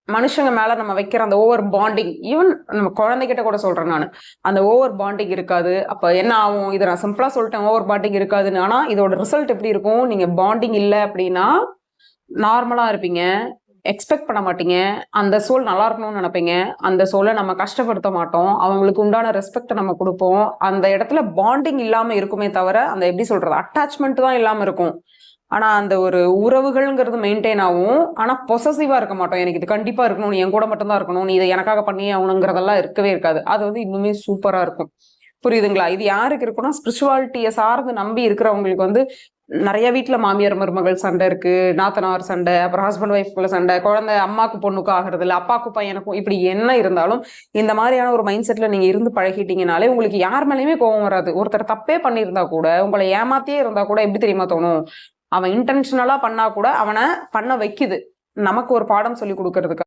மனுஷங்க மேல நம்ம வைக்கிற அந்த ஓவர் பாண்டிங், ஈவன் நம்ம குழந்தைகிட்ட கூட சொல்றேன் நான், அந்த ஓவர் பாண்டிங் இருக்காது. அப்ப என்ன ஆகும், இதை நான் சிம்பிளா சொல்லிட்டேன் ஓவர் பாண்டிங் இருக்காதுன்னு. ஆனா இதோட ரிசல்ட் எப்படி இருக்கும், நீங்க பாண்டிங் இல்லை அப்படின்னா நார்மலா இருப்பீங்க, எக்ஸ்பெக்ட் பண்ண மாட்டீங்க, அந்த சோல் நல்லா இருக்கணும்னு நினைப்பீங்க, அந்த சோலை நம்ம கஷ்டப்படுத்த மாட்டோம், அவங்களுக்கு உண்டான ரெஸ்பெக்ட் நம்ம கொடுப்போம். அந்த இடத்துல பாண்டிங் இல்லாம இருக்குமே தவிர, அந்த எப்படி சொல்றது, அட்டாச்மெண்ட் தான் இல்லாம இருக்கும். ஆனா அந்த ஒரு உறவுகள்ங்கிறது மெயின்டைன் ஆகும். ஆனா பொசசிவா இருக்க மாட்டோம், எனக்கு இது கண்டிப்பா இருக்கணும், நீ என் கூட மட்டும்தான் இருக்கணும், நீ இதை எனக்காக பண்ணியே ஆகணுங்கிறதெல்லாம் இருக்கவே இருக்காது. அது வந்து இன்னுமே சூப்பரா இருக்கும். புரியுதுங்களா? இது யாருக்கு இருக்குன்னா, ஸ்பிரிச்சுவாலிட்டியை சார்ந்து நம்பி இருக்கிறவங்களுக்கு வந்து நிறைய வீட்டுல மாமியார் மருமகள் சண்டை இருக்கு, நாத்தனார் சண்டை, அப்புறம் ஹஸ்பண்ட் ஒய்ஃப்குள்ள சண்டை, குழந்தை அம்மாக்கு பொண்ணுக்கும் ஆகிறது இல்லை, அப்பாக்கு பையனுக்கும், இப்படி என்ன இருந்தாலும் இந்த மாதிரியான ஒரு மைண்ட் செட்ல நீங்க இருந்து பழகிட்டீங்கனாலே உங்களுக்கு யார் மேலேயுமே கோவம் வராது. ஒருத்தர் தப்பே பண்ணியிருந்தா கூட, உங்களை ஏமாத்தியே இருந்தா கூட எப்படி தெரியுமா தோணும், அவன் இன்டென்ஷனலா பண்ணா கூட அவனை பண்ண வைக்குது, நமக்கு ஒரு பாடம் சொல்லி கொடுக்கறதுக்கு.